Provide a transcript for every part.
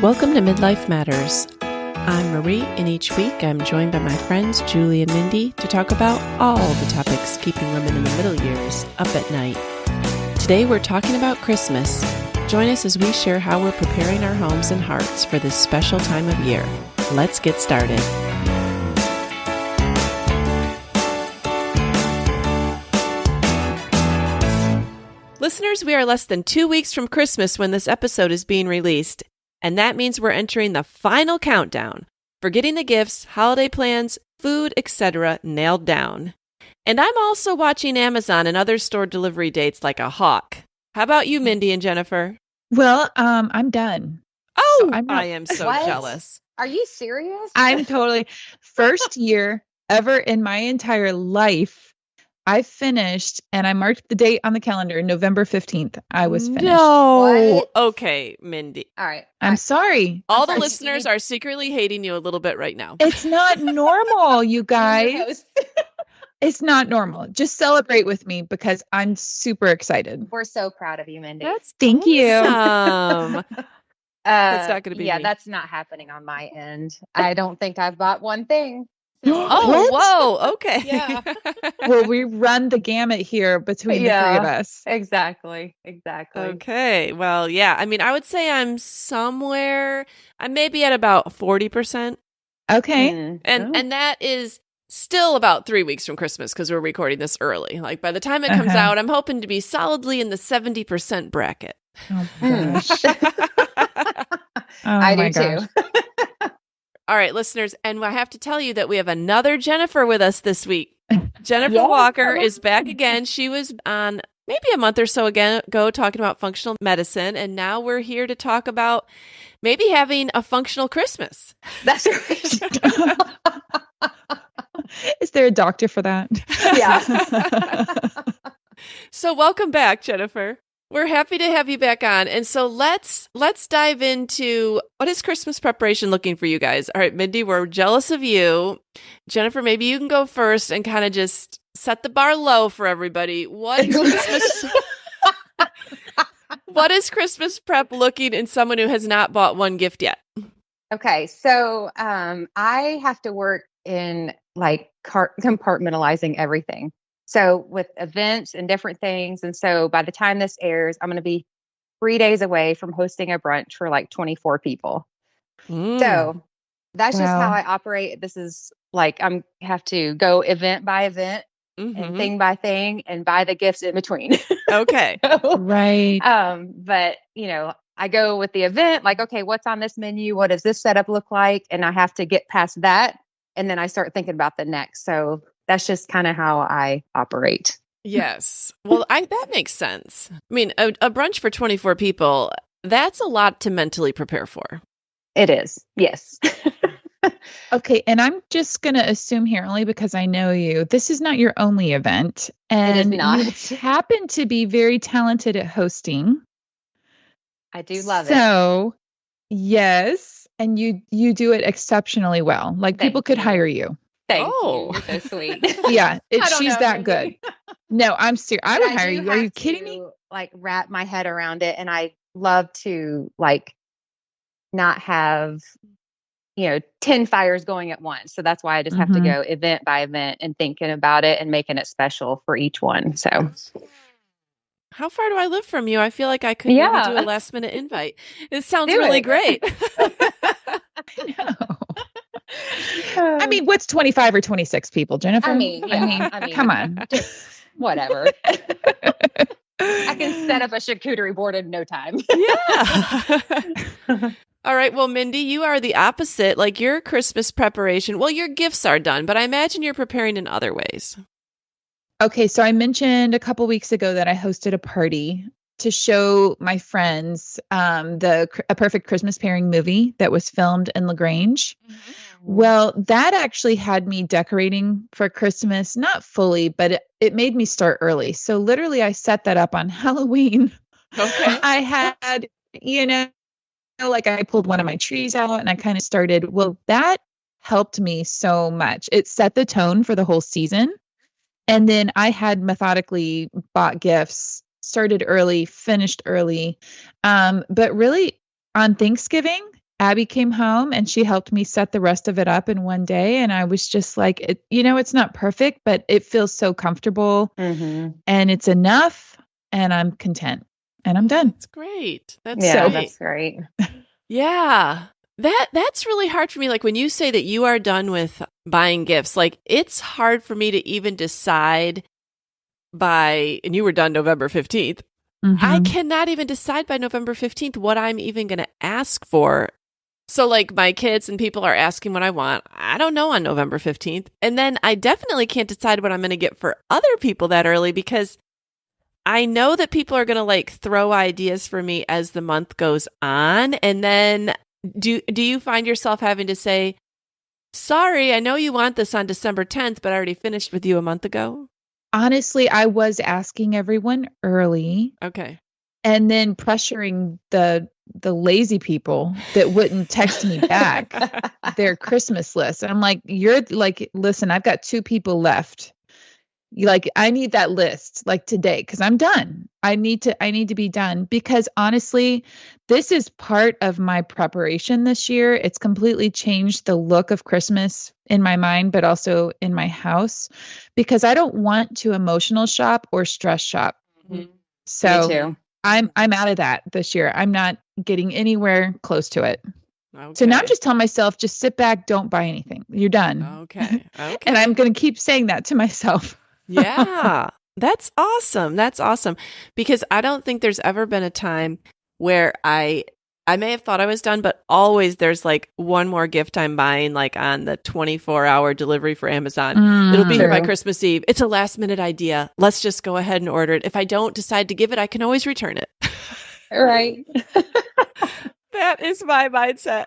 Welcome to Midlife Matters. I'm Marie, and each week I'm joined by my friends Julie and Mindy to talk about all the topics keeping women in the middle years up at night. Today we're talking about Christmas. Join us as we share how we're preparing our homes and hearts for this special time of year. Let's get started. Listeners, we are less than 2 weeks from Christmas when this episode is being released. And that means we're entering the final countdown for getting the gifts, holiday plans, food, etc. nailed down. And I'm also watching Amazon and other store delivery dates like a hawk. How about you, Mindy and Jennifer? Well, I'm done. Oh, I am so What? jealous. Are you serious? I'm totally first year ever in my entire life. I finished and I marked the date on the calendar, November 15th. I was finished. No. What? Okay, Mindy. All right. I'm sorry. All the sorry, listeners are secretly hating you a little bit right now. It's not normal, you guys. It's not normal. Just celebrate with me because I'm super excited. We're so proud of you, Mindy. Thank you. Awesome. That's not gonna be Yeah, me. that's not happening on my end. I don't think I've bought one thing. Oh, What? whoa. Okay. Yeah. Well, we run the gamut here between the three of us. Exactly. Okay. Well, yeah. I mean, I would say I'm maybe at about 40%. Okay. Mm. And that is still about 3 weeks from Christmas because we're recording this early. Like by the time it comes Uh-huh. out, I'm hoping to be solidly in the 70% bracket. Oh my gosh. Oh I my do gosh. too. All right, listeners, and I have to tell you that we have another Jennifer with us this week. Jennifer Yeah. Walker is back again. She was on maybe a month or so ago talking about functional medicine, and now we're here to talk about maybe having a functional Christmas. That's right. Is there a doctor for that? Yeah. So welcome back, Jennifer. We're happy to have you back on. And so let's dive into what is Christmas preparation looking for you guys. All right, Mindy, we're jealous of you. Jennifer, maybe you can go first and kind of just set the bar low for everybody. What is Christmas prep looking in someone who has not bought one gift yet? Okay, so I have to work in like compartmentalizing everything. So with events and different things. And so by the time this airs, I'm going to be 3 days away from hosting a brunch for like 24 people. So that's just how Wow. I operate. This is like have to go event by event and thing by thing and buy the gifts in between. Okay. Right. But I go with the event, like, okay, what's on this menu? What does this setup look like? And I have to get past that. And then I start thinking about the next. So that's just kind of how I operate. Yes. Well, that makes sense. I mean, a brunch for 24 people, that's a lot to mentally prepare for. It is. Yes. Okay. And I'm just going to assume here, only because I know you, this is not your only event. It is And not. you happen to be very talented at hosting. I do love it. So, yes. And you do it exceptionally well. Like Thank people could you. hire you. Thank Oh. you. You're so sweet. Yeah. I don't She's know, that Mindy. good. No, I'm serious. I But would hire do you. Are you have kidding me? to, like, wrap my head around it. And I love to like not have 10 fires going at once. So that's why I just have to go event by event and thinking about it and making it special for each one. So How far do I live from you? I feel like I could maybe Yeah. do a last minute invite. It sounds Do really it. great. No. I mean, what's 25 or 26 people, Jennifer? I mean, come on. just whatever. I can set up a charcuterie board in no time. Yeah. All right. Well, Mindy, you are the opposite. Like your Christmas preparation, well, your gifts are done, but I imagine you're preparing in other ways. Okay, so I mentioned a couple weeks ago that I hosted a party to show my friends A Perfect Christmas Pairing movie that was filmed in LaGrange. Well, that actually had me decorating for Christmas, not fully, but it made me start early. So literally I set that up on Halloween. Okay. I had, like I pulled one of my trees out and I kind of started. Well, that helped me so much. It set the tone for the whole season. And then I had methodically bought gifts, started early, finished early. But really on Thanksgiving, Abby came home and she helped me set the rest of it up in one day. And I was just like, it's not perfect, but it feels so comfortable and it's enough and I'm content and I'm done. That's great. That's great. Yeah. That's really hard for me. Like when you say that you are done with buying gifts, like it's hard for me to even decide and you were done November 15th. I cannot even decide by November 15th what I'm even going to ask for. So like my kids and people are asking what I want. I don't know on November 15th. And then I definitely can't decide what I'm going to get for other people that early because I know that people are going to like throw ideas for me as the month goes on. And then do you find yourself having to say, sorry, I know you want this on December 10th, but I already finished with you a month ago? Honestly, I was asking everyone early. Okay. And then pressuring the lazy people that wouldn't text me back their Christmas list. And I'm like, you're like, listen, I've got 2 people left. I need that list like today because I'm done. I need to be done because honestly, this is part of my preparation this year. It's completely changed the look of Christmas in my mind, but also in my house because I don't want to emotional shop or stress shop. So Me too. I'm out of that this year. I'm not getting anywhere close to it. Okay. So now I'm just telling myself, just sit back, don't buy anything. You're done. Okay. And I'm going to keep saying that to myself. Yeah. That's awesome. That's awesome. Because I don't think there's ever been a time where I may have thought I was done, but always there's like one more gift I'm buying like on the 24-hour delivery for Amazon. It'll be here by Christmas Eve. It's a last minute idea. Let's just go ahead and order it. If I don't decide to give it, I can always return it. Right. That is my mindset.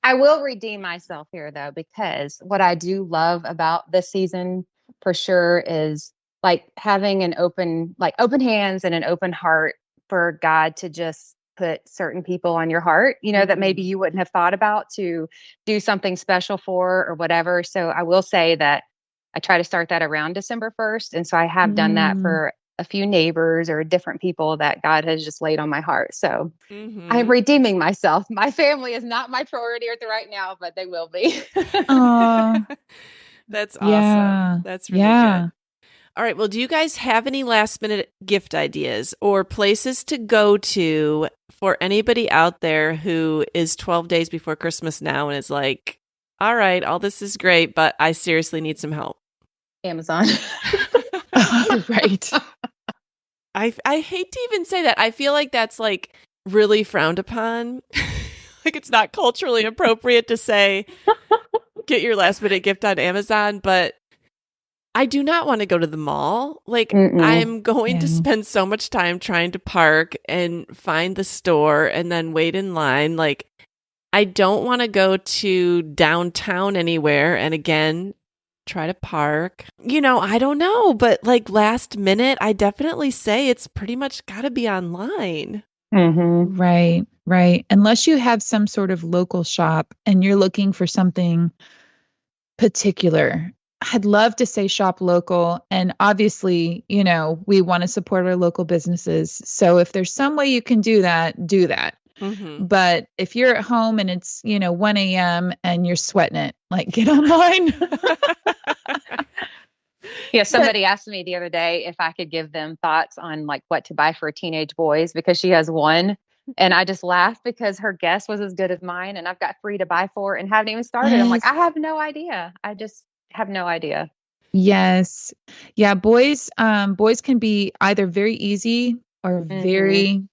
I will redeem myself here though, because what I do love about this season for sure is like having an open hands and an open heart for God to just put certain people on your heart, that maybe you wouldn't have thought about to do something special for or whatever. So I will say that I try to start that around December 1st. And so I have done that for a few neighbors or different people that God has just laid on my heart. So I'm redeeming myself. My family is not my priority right now, but they will be. That's awesome. Yeah. That's really good. All right. Well, do you guys have any last minute gift ideas or places to go to for anybody out there who is 12 days before Christmas now and is like, all right, all this is great, but I seriously need some help? Amazon. Right. I hate to even say that. I feel like that's like really frowned upon. Like it's not culturally appropriate to say, get your last minute gift on Amazon, but I do not want to go to the mall. Like I'm going to spend so much time trying to park and find the store and then wait in line. Like I don't want to go to downtown anywhere. And again, try to park. I don't know, but like last minute, I definitely say it's pretty much got to be online. Right. Unless you have some sort of local shop and you're looking for something particular. I'd love to say shop local. And obviously, we want to support our local businesses. So if there's some way you can do that, do that. But if you're at home and it's, 1 a.m. and you're sweating it, like get online. Yeah. Somebody asked me the other day if I could give them thoughts on like what to buy for teenage boys because she has one. And I just laughed because her guess was as good as mine. And I've got 3 to buy for and haven't even started. I'm like, I have no idea. I just have no idea. Yes. Yeah. Boys can be either very easy or very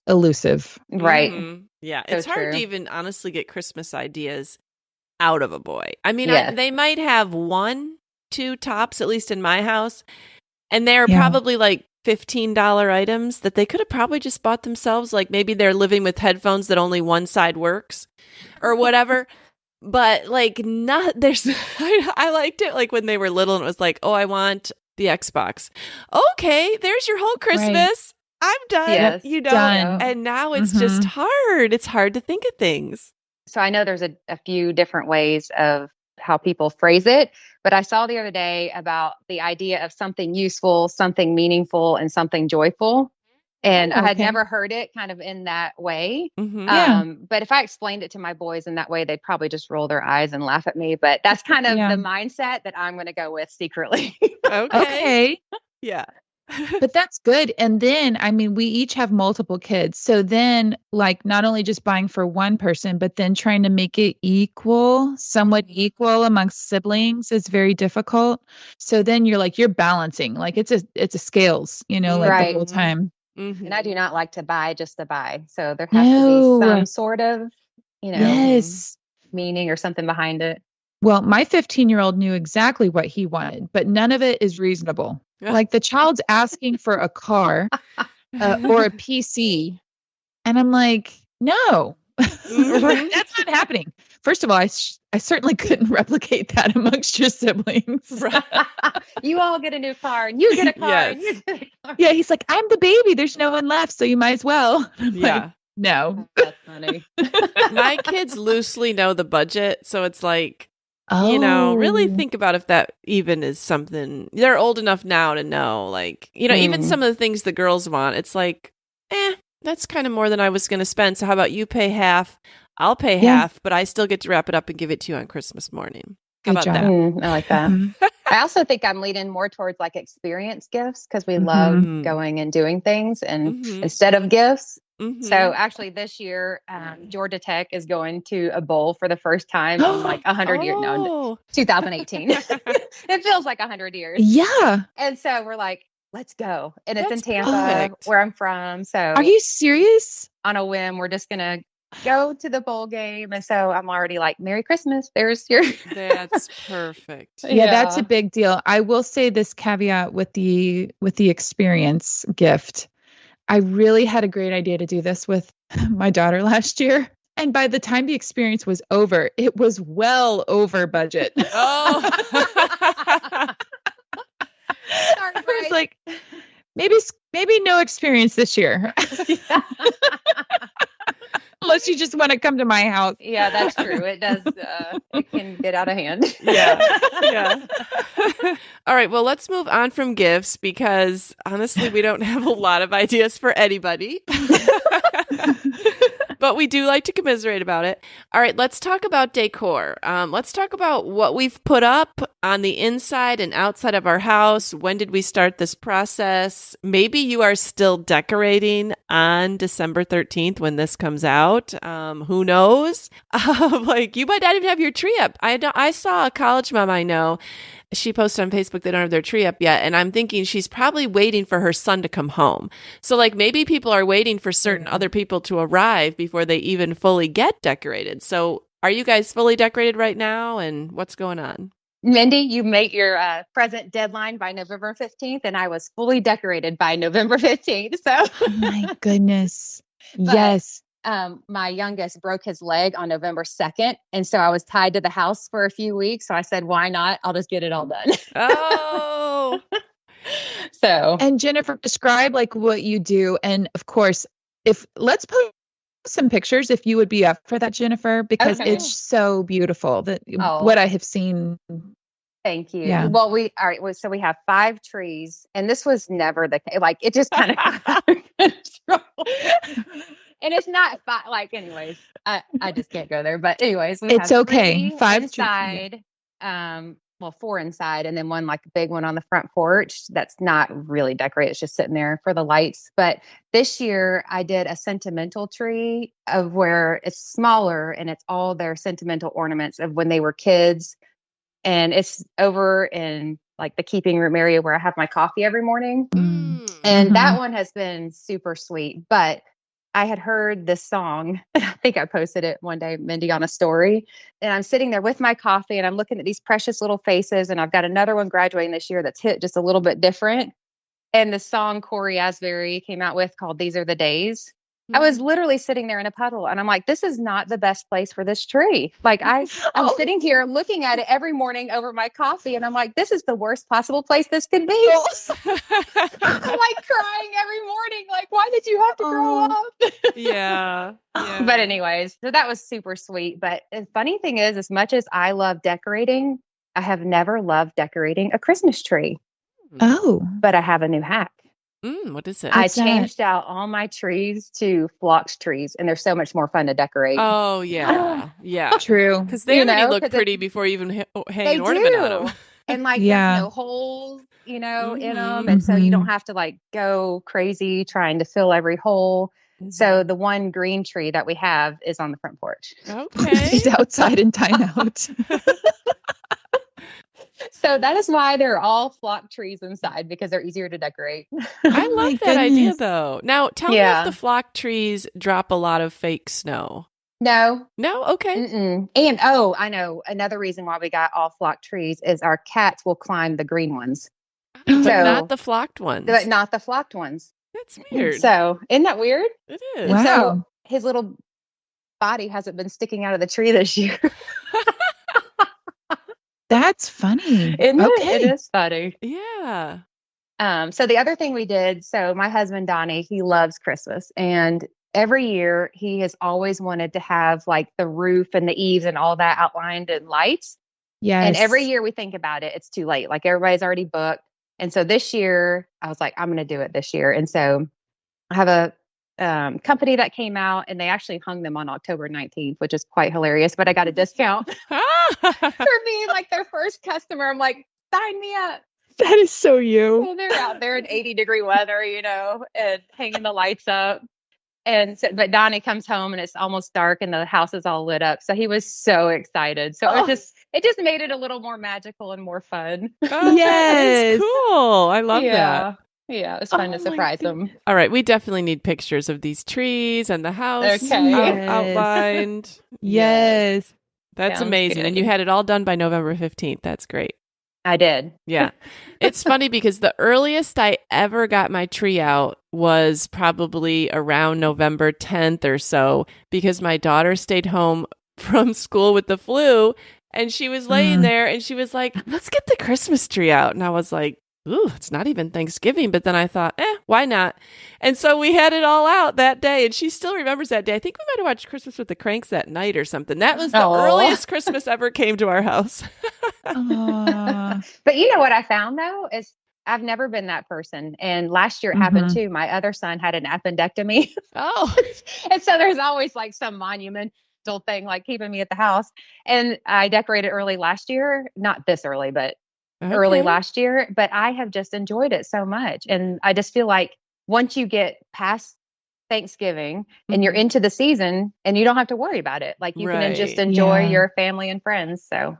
elusive. Right. Yeah. So it's hard to true. even honestly get Christmas ideas out of a boy. I mean, Yes. they might have 1, 2 tops, at least in my house. And they're probably like $15 items that they could have probably just bought themselves. Like maybe they're living with headphones that only one side works or whatever. But like I liked it like when they were little and it was like, oh, I want the Xbox. Okay, there's your whole Christmas. Right. I'm done. Yes. Done. And now it's just hard. It's hard to think of things. So I know there's a few different ways of how people phrase it, but I saw the other day about the idea of something useful, something meaningful, and something joyful. And Oh, I had okay. never heard it kind of in that way. Yeah. But if I explained it to my boys in that way, they'd probably just roll their eyes and laugh at me. But that's kind of Yeah. the mindset that I'm going to go with secretly. Okay. Yeah. But that's good. And then, I mean, we each have multiple kids. So then, like, not only just buying for one person, but then trying to make it somewhat equal amongst siblings is very difficult. So then you're balancing, like it's a scales, like the Right. whole time. And I do not like to buy just to buy. So there has to be some sort of, Yes. meaning or something behind it. Well, my 15-year-old knew exactly what he wanted, but none of it is reasonable. Like the child's asking for a car or a PC. And I'm like, no, that's not happening. First of all, I certainly couldn't replicate that amongst your siblings. Right. You all get a new car and you get a car. Yes. And you get a car. Yeah, he's like, I'm the baby. There's no one left, so you might as well. I'm Yeah. like, no. That's funny. My kids loosely know the budget. So it's like, really think about if that even is something. They're old enough now to know, like, even some of the things the girls want, it's like, that's kind of more than I was going to spend. So how about you pay half? I'll pay half, but I still get to wrap it up and give it to you on Christmas morning. How about that? I like that. I also think I'm leaning more towards like experience gifts because we love going and doing things and instead of gifts. So actually this year, Georgia Tech is going to a bowl for the first time in like 100 years. No, 2018. It feels like 100 years. Yeah. And so we're like, let's go. And it's That's in Tampa, perfect. where I'm from. So Are you serious? on a whim, we're just going to go to the bowl game. And so I'm already like, Merry Christmas. There's your. That's perfect. Yeah, that's a big deal. I will say this caveat with the experience gift. I really had a great idea to do this with my daughter last year. And by the time the experience was over, it was well over budget. Oh. I was like, maybe no experience this year. Unless you just want to come to my house. Yeah, that's true. It does. It can get out of hand. Yeah. All right. Well, let's move on from gifts because honestly, we don't have a lot of ideas for anybody. But we do like to commiserate about it. All right, let's talk about decor. Let's talk about what we've put up on the inside and outside of our house. When did we start this process? Maybe you are still decorating on December 13th when this comes out. Who knows? Like you might not even have your tree up. I saw a college mom I know. She posted on Facebook they don't have their tree up yet. And I'm thinking she's probably waiting for her son to come home. So like maybe people are waiting for certain other people to arrive before they even fully get decorated. So are you guys fully decorated right now? And what's going on? Mindy, you made your present deadline by November 15th, and I was fully decorated by November 15th. So, oh my goodness. Yes. My youngest broke his leg on November 2nd. And so I was tied to the house for a few weeks. So I said, why not? I'll just get it all done. Oh. So. And Jennifer, describe like what you do. And of course, let's post some pictures if you would be up for that, Jennifer, because it's so beautiful what I have seen. Thank you. Yeah. Well, so we have 5 trees, and this was never the case. Like it just kind of got out of control. And it's not anyways, I just can't go there. But anyways, it's okay. 5 inside, 4 inside, and then one like a big one on the front porch. That's not really decorated. It's just sitting there for the lights. But this year I did a sentimental tree of where it's smaller and it's all their sentimental ornaments of when they were kids. And it's over in like the keeping room area where I have my coffee every morning. And that one has been super sweet. But I had heard this song. I think I posted it one day, Mindy, on a story. And I'm sitting there with my coffee and I'm looking at these precious little faces. And I've got another one graduating this year that's hit just a little bit different. And the song Corey Asbury came out with called These Are the Days. I was literally sitting there in a puddle and I'm like, this is not the best place for this tree. Like I'm sitting here looking at it every morning over my coffee. And I'm like, this is the worst possible place this could be. I'm like crying every morning. Like, why did you have to grow up? Yeah. But anyways, so that was super sweet. But the funny thing is, as much as I love decorating, I have never loved decorating a Christmas tree. Oh, but I have a new hack. What is it? I What's that? changed out all my trees to phlox trees, and they're so much more fun to decorate. Oh, yeah. Yeah. True. Because they You already know, look 'cause pretty before you even hang they an ornament on do. them. And like Yeah. there's no holes, in them. Mhm. And so you don't Mhm. have to like go crazy trying to fill every hole. So the one green tree that we have is on the front porch. Okay. He's outside in timeout. So that is why they're all flock trees inside, because they're easier to decorate. I Oh my love that idea, goodness. though. Now, tell me if Yeah. the flock trees drop a lot of fake snow. No. No? Okay. Mm-mm. And I know another reason why we got all flock trees is our cats will climb the green ones, But So- not the flocked ones. but not the flocked ones. That's weird. So isn't that weird? It is. And so Wow. his little body hasn't been sticking out of the tree this year. That's funny. Isn't it? Okay. It is funny. Yeah. So the other thing we did, so my husband Donnie, he loves Christmas, and every year he has always wanted to have like the roof and the eaves and all that outlined in lights. Yes. And every year we think about it, it's too late. Like everybody's already booked. And so this year I was like, I'm going to do it this year. And so I have a company that came out, and they actually hung them on October 19th, which is quite hilarious. But I got a discount for being like their first customer. I'm like, sign me up. That is so you. And they're out there in 80-degree weather, and hanging the lights up. And so, but Donnie comes home and it's almost dark and the house is all lit up. So he was so excited. So it just made it a little more magical and more fun. Oh, Yes. That's cool. I love that. Yeah. Yeah. It's fun Oh to my surprise him. All right. We definitely need pictures of these trees and the house Okay. Yes. outlined. Yes. That's Sounds amazing. good. And you had it all done by November 15th. That's great. I did. Yeah. It's funny because the earliest I ever got my tree out was probably around November 10th or so, because my daughter stayed home from school with the flu, and she was laying there and she was like, let's get the Christmas tree out. And I was like, ooh, it's not even Thanksgiving. But then I thought, why not? And so we had it all out that day. And she still remembers that day. I think we might have watched Christmas with the Cranks that night or something. That was the Aw. earliest Christmas ever came to our house. Aw. But you know what I found though is I've never been that person. And last year it happened too. My other son had an appendectomy. Oh, And so there's always like some monumental thing like keeping me at the house. And I decorated early last year, not this early, but early okay. last year. But I have just enjoyed it so much. And I just feel like once you get past Thanksgiving and you're into the season and you don't have to worry about it, like you can just Right. enjoy Yeah. your family and friends. So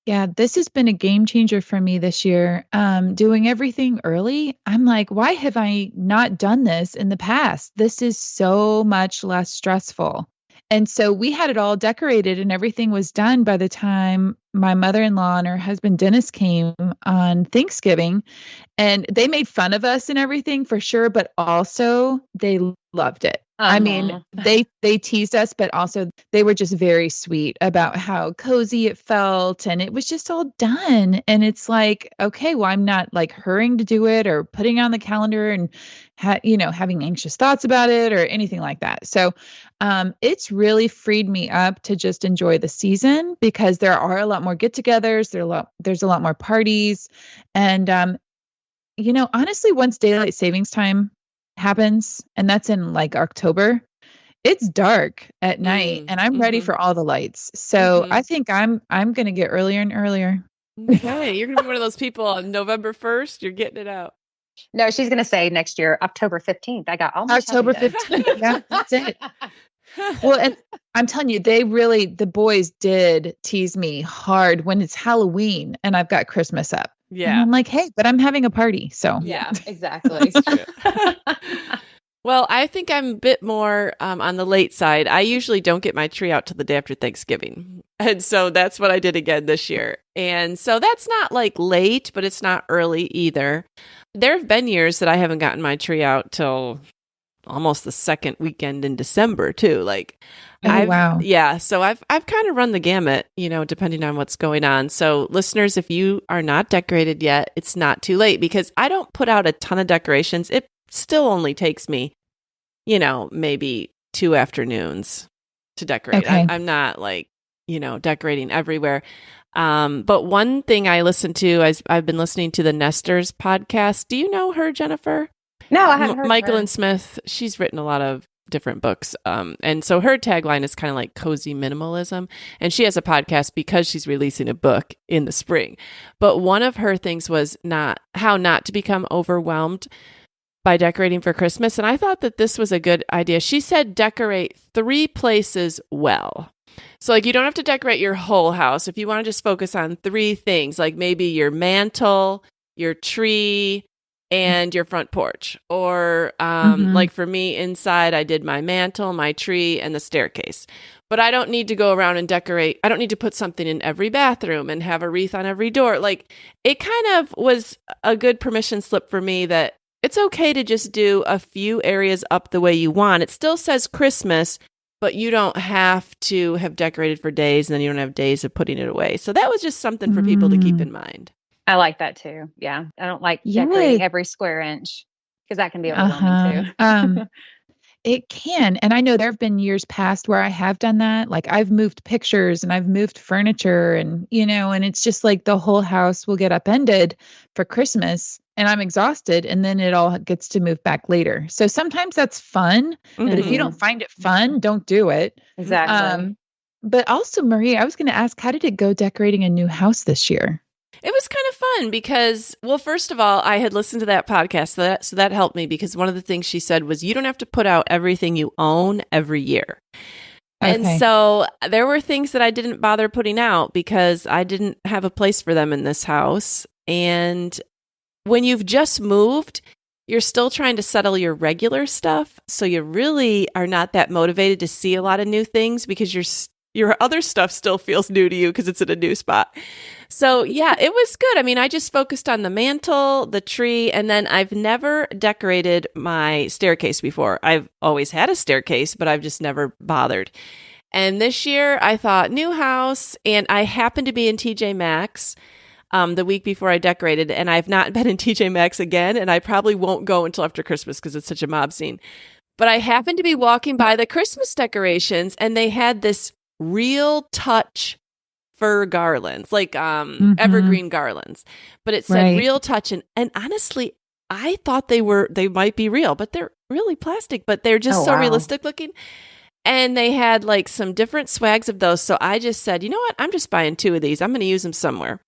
Yeah, this has been a game changer for me this year. Doing everything early, I'm like, why have I not done this in the past? This is so much less stressful. And so we had it all decorated and everything was done by the time my mother-in-law and her husband Dennis came on Thanksgiving. And they made fun of us and everything for sure, but also they loved it. I mean, they teased us, but also they were just very sweet about how cozy it felt, and it was just all done. And it's like, okay, well, I'm not like hurrying to do it or putting it on the calendar and having anxious thoughts about it or anything like that. So it's really freed me up to just enjoy the season, because there are a lot more get-togethers, there's a lot more parties, and honestly, once daylight savings time happens, and that's in like October, it's dark at night and I'm ready for all the lights. So I think I'm going to get earlier and earlier. Okay. You're going to be one of those people on November 1st. You're getting it out. no, she's going to say next year, October 15th. I got all my October shopping done. 15th. Yeah, that's it. Well, and I'm telling you, the boys did tease me hard when it's Halloween and I've got Christmas up. And Yeah. I'm like, hey, but I'm having a party. So Yeah, exactly. That's true. Well, I think I'm a bit more on the late side. I usually don't get my tree out till the day after Thanksgiving. And so that's what I did again this year. And so that's not like late, but it's not early either. There have been years that I haven't gotten my tree out till almost the second weekend in December too. Like, wow. Yeah. So I've kind of run the gamut, depending on what's going on. So listeners, if you are not decorated yet, it's not too late, because I don't put out a ton of decorations. It still only takes me, maybe 2 afternoons to decorate. Okay. I'm not like, decorating everywhere. But one thing I listen to, I've been listening to the Nesters podcast. Do you know her, Jennifer? No, I haven't heard of Michael her. and Smith. She's written a lot of different books. And so her tagline is kind of like cozy minimalism. And she has a podcast because she's releasing a book in the spring. But one of her things was how not to become overwhelmed by decorating for Christmas. And I thought that this was a good idea. She said decorate 3 places well. So like you don't have to decorate your whole house. If you want to just focus on 3 things, like maybe your mantle, your tree, and your front porch. Or like for me inside, I did my mantle, my tree, and the staircase. But I don't need to go around and decorate. I don't need to put something in every bathroom and have a wreath on every door. Like it kind of was a good permission slip for me that it's okay to just do a few areas up the way you want. It still says Christmas, but you don't have to have decorated for days and then you don't have days of putting it away. So that was just something for people to keep in mind. I like that too. Yeah. I don't like decorating every square inch because that can be overwhelming too. It can. And I know there have been years past where I have done that. Like I've moved pictures and I've moved furniture and, and it's just like the whole house will get upended for Christmas and I'm exhausted and then it all gets to move back later. So sometimes that's fun, but if you don't find it fun, don't do it. Exactly. But also, Marie, I was going to ask, how did it go decorating a new house this year? It was kind of fun because, well, first of all, I had listened to that podcast, so that helped me because one of the things she said was you don't have to put out everything you own every year. Okay. And so there were things that I didn't bother putting out because I didn't have a place for them in this house. And when you've just moved, you're still trying to settle your regular stuff. So you really are not that motivated to see a lot of new things because your other stuff still feels new to you because it's in a new spot. So yeah, it was good. I mean, I just focused on the mantle, the tree, and then I've never decorated my staircase before. I've always had a staircase, but I've just never bothered. And this year I thought new house, and I happened to be in TJ Maxx the week before I decorated, and I've not been in TJ Maxx again, and I probably won't go until after Christmas because it's such a mob scene. But I happened to be walking by the Christmas decorations, and they had this real touch fir garlands, like evergreen garlands, but it said real touch. And honestly, I thought they might be real, but they're really plastic, but they're just realistic looking. And they had like some different swags of those. So I just said, you know what? I'm just buying 2 of these. I'm going to use them somewhere.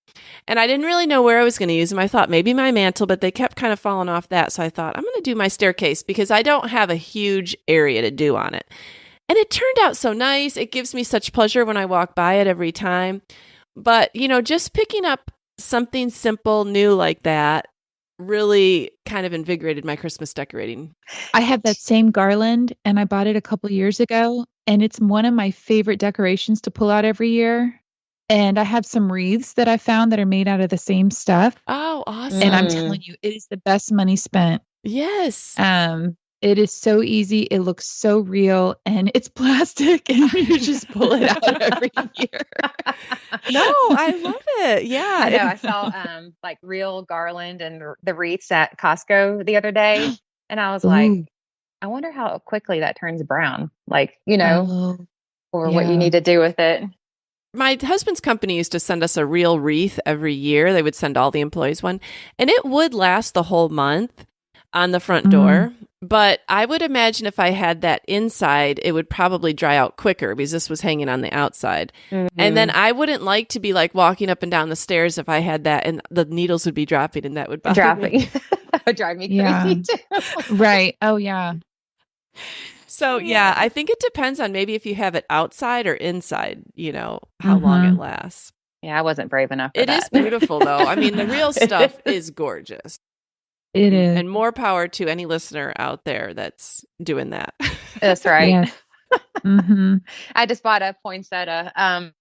And I didn't really know where I was going to use them. I thought maybe my mantle, but they kept kind of falling off that. So I thought I'm going to do my staircase because I don't have a huge area to do on it. And it turned out so nice. It gives me such pleasure when I walk by it every time. But, just picking up something simple, new like that really kind of invigorated my Christmas decorating. I have that same garland and I bought it a couple years ago. And it's one of my favorite decorations to pull out every year. And I have some wreaths that I found that are made out of the same stuff. Oh, awesome. And I'm telling you, it is the best money spent. Yes. It is so easy. It looks so real and it's plastic and you just pull it out every year. No, I love it. Yeah. I know. I saw like real garland and the wreaths at Costco the other day. And I was like, I wonder how quickly that turns brown. Like, or what you need to do with it. My husband's company used to send us a real wreath every year. They would send all the employees one. And it would last the whole month on the front door. But I would imagine if I had that inside, it would probably dry out quicker because this was hanging on the outside. And then I wouldn't like to be like walking up and down the stairs if I had that and the needles would be dropping and that would bother me. That would drive me crazy too. Right. Oh, yeah. So, yeah, I think it depends on maybe if you have it outside or inside, how long it lasts. Yeah, I wasn't brave enough for that. It is beautiful, though. I mean, the real stuff is gorgeous. It is. And more power to any listener out there that's doing that. That's right. Yeah. I just bought a poinsettia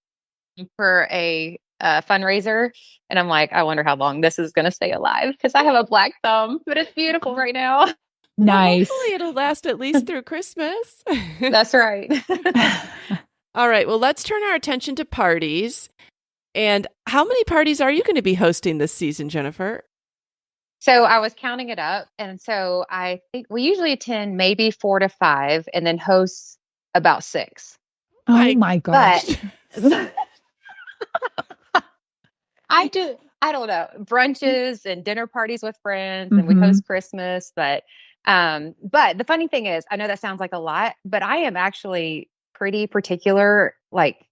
for a fundraiser. And I'm like, I wonder how long this is going to stay alive because I have a black thumb, but it's beautiful right now. Nice. Well, hopefully it'll last at least through Christmas. That's right. All right. Well, let's turn our attention to parties. And how many parties are you going to be hosting this season, Jennifer? So I was counting it up. And so I think we usually attend maybe 4 to 5 and then host about 6. Oh my gosh. But I don't know, brunches and dinner parties with friends and we host Christmas, but But the funny thing is, I know that sounds like a lot, but I am actually pretty particular. Like,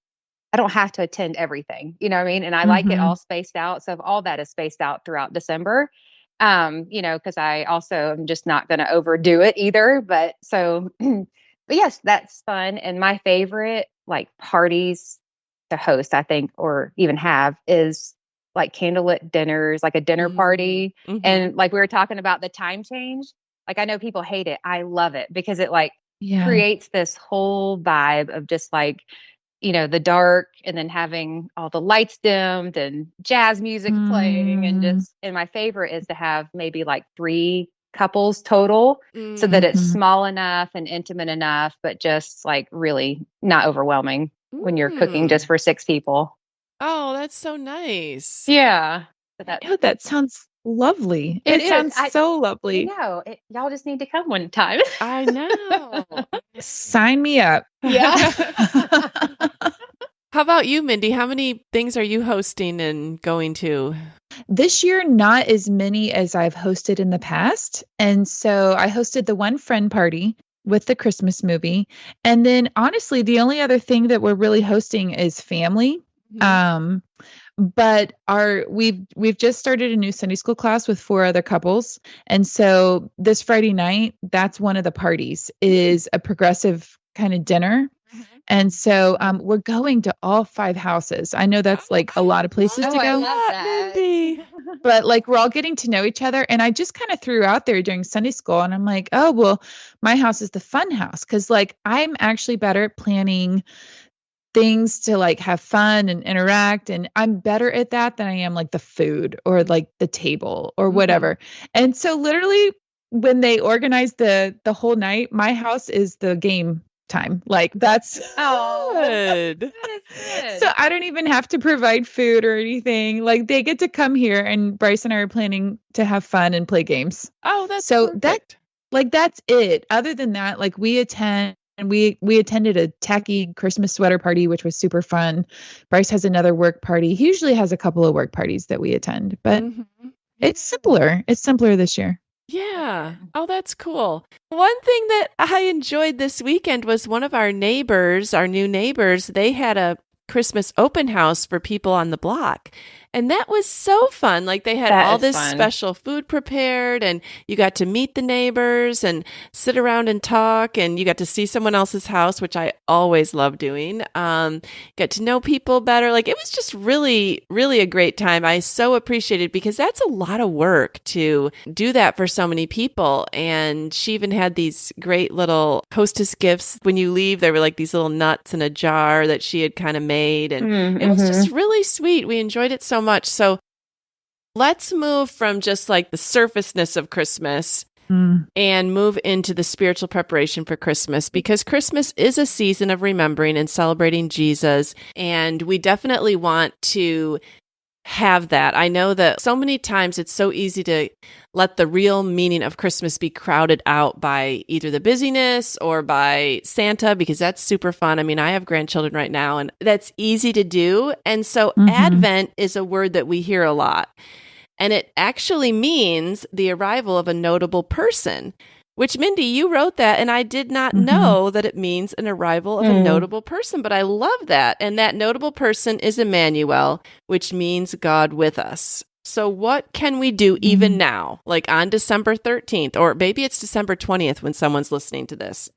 I don't have to attend everything, you know what I mean? And I like it all spaced out. So if all that is spaced out throughout December, because I also am just not going to overdo it either. But so, but yes, that's fun. And my favorite like parties to host, I think, or even have is like candlelit dinners, like a dinner party. And like we were talking about the time change, like I know people hate it. I love it because it like creates this whole vibe of just like, the dark and then having all the lights dimmed and jazz music playing and my favorite is to have maybe like 3 couples total so that it's small enough and intimate enough, but just like really not overwhelming when you're cooking just for 6 people. Oh, that's so nice. Yeah. That sounds lovely. It sounds so lovely. Y'all just need to come one time. I know. Sign me up. Yeah. How about you, Mindy? How many things are you hosting and going to? This year, not as many as I've hosted in the past. And so I hosted the one friend party with the Christmas movie. And then honestly, the only other thing that we're really hosting is family. But we've just started a new Sunday school class with 4 other couples. And so this Friday night, that's one of the parties is a progressive kind of dinner. And so we're going to all 5 houses. I know that's like a lot of places to go. I love that. Mindy. But like we're all getting to know each other. And I just kind of threw out there during Sunday school and I'm like, oh, well, my house is the fun house. Cause like I'm actually better at planning things to like have fun and interact. And I'm better at that than I am like the food or like the table or whatever. And so literally when they organize the whole night, my house is the game time. Like that's good. So I don't even have to provide food or anything. Like they get to come here and Bryce and I are planning to have fun and play games. Oh, that's so perfect. That's it. Other than that, like we attended a tacky Christmas sweater party, which was super fun. Bryce has another work party. He usually has a couple of work parties that we attend, but it's simpler. It's simpler this year. Yeah. Oh, that's cool. One thing that I enjoyed this weekend was one of our new neighbors, they had a Christmas open house for people on the block. And that was so fun. Like they had all this special food prepared and you got to meet the neighbors and sit around and talk and you got to see someone else's house, which I always love doing. Get to know people better. Like it was just really, really a great time. I so appreciated because that's a lot of work to do that for so many people. And she even had these great little hostess gifts. When you leave, there were like these little nuts in a jar that she had kind of made. And it was just really sweet. We enjoyed it so much. So let's move from just like the surfaceness of Christmas and move into the spiritual preparation for Christmas, because Christmas is a season of remembering and celebrating Jesus. And we definitely want to have that. I know that so many times it's so easy to let the real meaning of Christmas be crowded out by either the busyness or by Santa, because that's super fun. I mean, I have grandchildren right now and that's easy to do. And so Advent is a word that we hear a lot. And it actually means the arrival of a notable person, which, Mindy, you wrote that, and I did not know that it means an arrival of a notable person, but I love that. And that notable person is Emmanuel, which means God with us. So what can we do even now, like on December 13th, or maybe it's December 20th when someone's listening to this?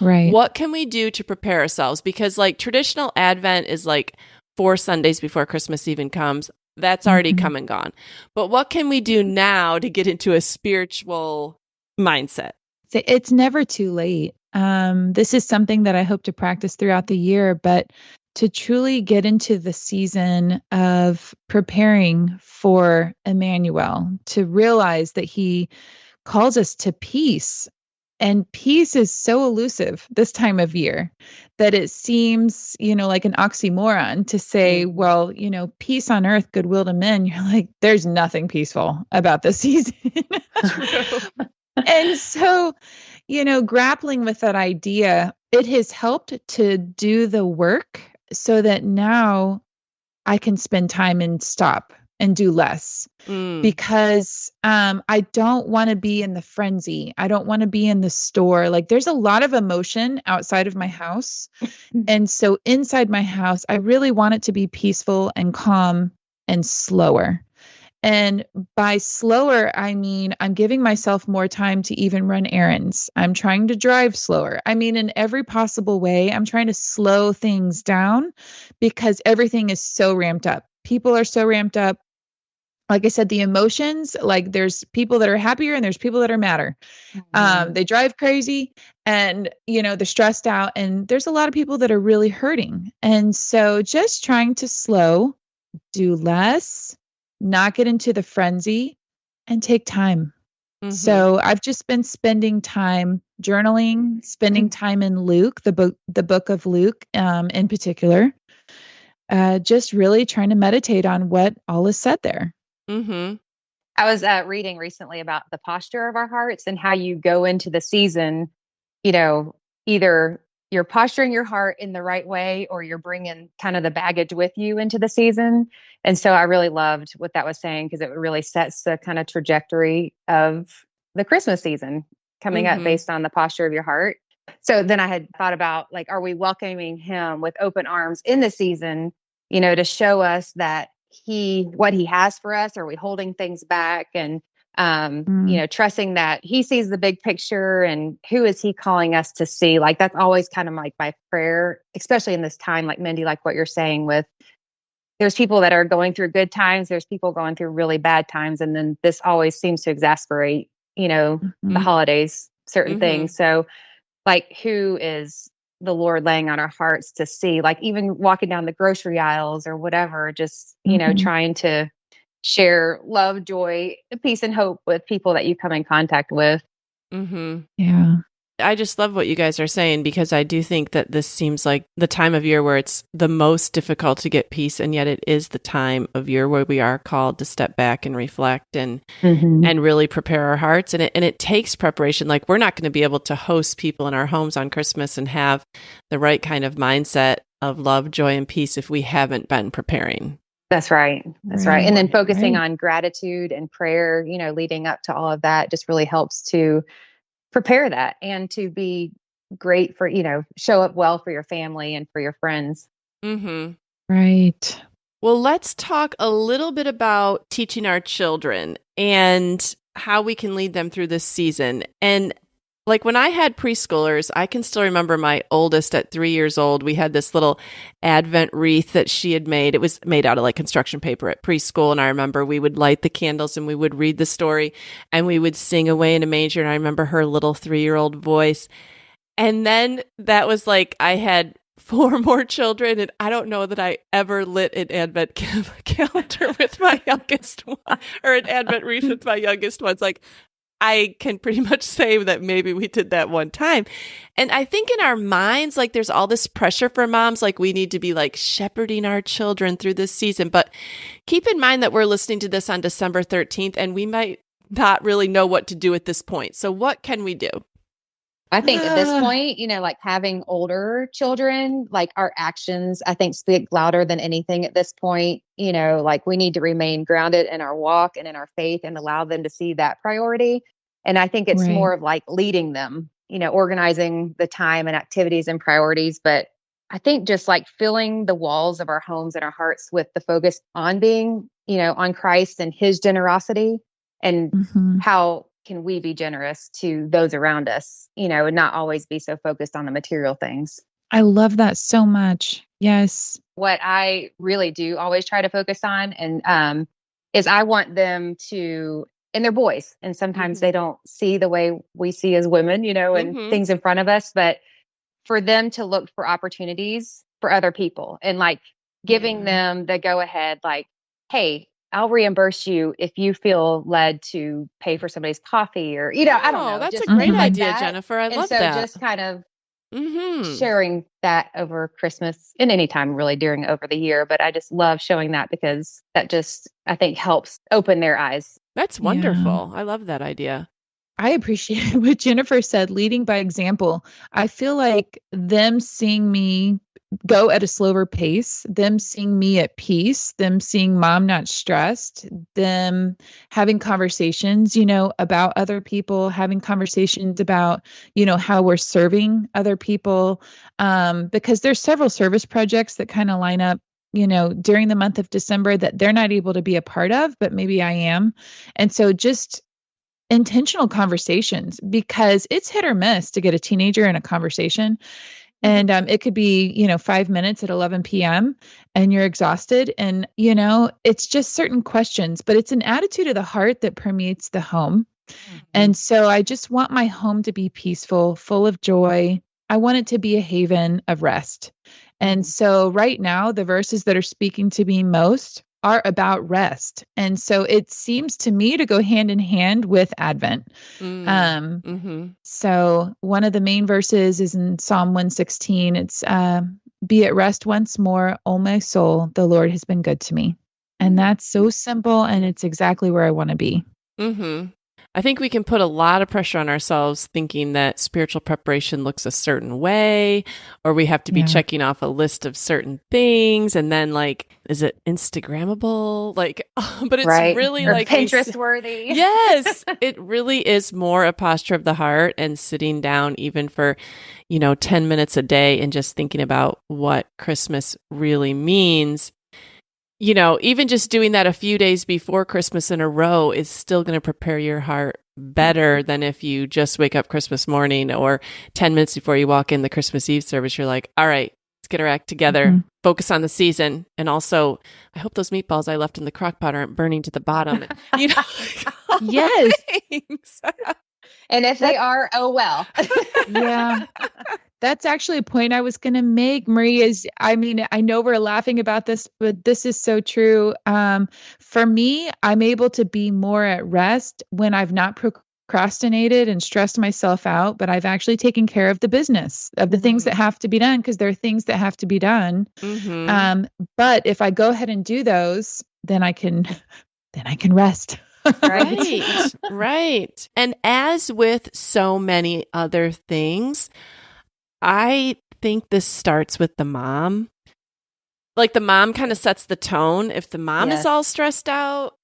Right. What can we do to prepare ourselves? Because like traditional Advent is like 4 Sundays before Christmas even comes. That's already come and gone. But what can we do now to get into a spiritual mindset? It's never too late. This is something that I hope to practice throughout the year, but to truly get into the season of preparing for Emmanuel, to realize that he calls us to peace. And peace is so elusive this time of year that it seems, like an oxymoron to say, well, peace on earth, goodwill to men. You're like, there's nothing peaceful about this season. And so, grappling with that idea, it has helped to do the work so that now I can spend time and stop and do less Mm. because I don't want to be in the frenzy. I don't want to be in the store. Like there's a lot of emotion outside of my house. And so inside my house, I really want it to be peaceful and calm and slower. And by slower, I mean, I'm giving myself more time to even run errands. I'm trying to drive slower. I mean, in every possible way, I'm trying to slow things down because everything is so ramped up. People are so ramped up. Like I said, the emotions, like there's people that are happier and there's people that are madder. They drive crazy and, they're stressed out. And there's a lot of people that are really hurting. And so just trying to slow, do less, not get into the frenzy, and take time. So I've just been spending time journaling, spending time in Luke, the book of Luke, in particular, just really trying to meditate on what all is said there. Mm-hmm. I was reading recently about the posture of our hearts and how you go into the season, either you're posturing your heart in the right way or you're bringing kind of the baggage with you into the season. And so I really loved what that was saying because it really sets the kind of trajectory of the Christmas season coming up based on the posture of your heart. So then I had thought about like, are we welcoming him with open arms in the season, to show us that what he has for us? Are we holding things back? And, trusting that he sees the big picture and who is he calling us to see? Like, that's always kind of like my prayer, especially in this time, like Mindy, like what you're saying with, there's people that are going through good times. There's people going through really bad times. And then this always seems to exasperate, the holidays, certain things. So like, who is the Lord laying on our hearts to see, like even walking down the grocery aisles or whatever, just, trying to share love, joy, peace, and hope with people that you come in contact with. Yeah. I just love what you guys are saying because I do think that this seems like the time of year where it's the most difficult to get peace, and yet it is the time of year where we are called to step back and reflect and really prepare our hearts. And it takes preparation. Like we're not going to be able to host people in our homes on Christmas and have the right kind of mindset of love, joy, and peace if we haven't been preparing. That's right. That's right. And then focusing on gratitude and prayer, leading up to all of that just really helps to prepare that and to be great for, show up well for your family and for your friends. Right. Well, let's talk a little bit about teaching our children and how we can lead them through this season. And like when I had preschoolers, I can still remember my oldest at 3 years old. We had this little Advent wreath that she had made. It was made out of like construction paper at preschool. And I remember we would light the candles and we would read the story and we would sing Away in a Manger. And I remember her little 3-year-old voice. And then that was like, I had 4 more children. And I don't know that I ever lit an Advent calendar with my youngest one or an Advent wreath with my youngest one. It's like, I can pretty much say that maybe we did that one time. And I think in our minds, like there's all this pressure for moms, like we need to be like shepherding our children through this season. But keep in mind that we're listening to this on December 13th, and we might not really know what to do at this point. So what can we do? I think at this point, like having older children, like our actions, I think speak louder than anything at this point. Like we need to remain grounded in our walk and in our faith and allow them to see that priority. And I think it's more of like leading them, organizing the time and activities and priorities. But I think just like filling the walls of our homes and our hearts with the focus on being, on Christ and his generosity and how can we be generous to those around us, and not always be so focused on the material things. I love that so much. Yes. What I really do always try to focus on and is I want them to, and they're boys, and sometimes they don't see the way we see as women, and things in front of us, but for them to look for opportunities for other people and like giving them the go ahead, like, hey, I'll reimburse you if you feel led to pay for somebody's coffee or, I don't know. That's just a great like idea, that. Jennifer. I and love so that. Just kind of sharing that over Christmas and any time really over the year. But I just love showing that because that just, I think, helps open their eyes. That's wonderful. I love that idea. I appreciate what Jennifer said, leading by example. I feel like them seeing me go at a slower pace, them seeing me at peace, them seeing mom not stressed, them having conversations, about other people, having conversations about, how we're serving other people. Because there's several service projects that kind of line up, during the month of December that they're not able to be a part of, but maybe I am. And so just intentional conversations, because it's hit or miss to get a teenager in a conversation. And it could be, 5 minutes at 11 p.m. and you're exhausted. And, it's just certain questions, but it's an attitude of the heart that permeates the home. And so I just want my home to be peaceful, full of joy. I want it to be a haven of rest. And so right now, the verses that are speaking to me most are about rest. And so it seems to me to go hand in hand with Advent. So one of the main verses is in Psalm 116. It's, be at rest once more, O my soul, the Lord has been good to me. And that's so simple. And it's exactly where I want to be. I think we can put a lot of pressure on ourselves thinking that spiritual preparation looks a certain way, or we have to be checking off a list of certain things. And then is it Instagrammable? But it's really or Pinterest worthy. Yes, it really is more a posture of the heart and sitting down even for, 10 minutes a day and just thinking about what Christmas really means. Even just doing that a few days before Christmas in a row is still going to prepare your heart better than if you just wake up Christmas morning or 10 minutes before you walk in the Christmas Eve service. You're like, all right, let's get our act together, focus on the season. And also, I hope those meatballs I left in the crock pot aren't burning to the bottom. Yes. And if they are, oh well. Yeah. That's actually a point I was going to make, Marie, I know we're laughing about this, but this is so true. For me, I'm able to be more at rest when I've not procrastinated and stressed myself out, but I've actually taken care of the business of the things that have to be done, because there are things that have to be done. But if I go ahead and do those, then I can rest. Right. And as with so many other things, I think this starts with the mom. The mom kind of sets the tone. If the mom is all stressed out,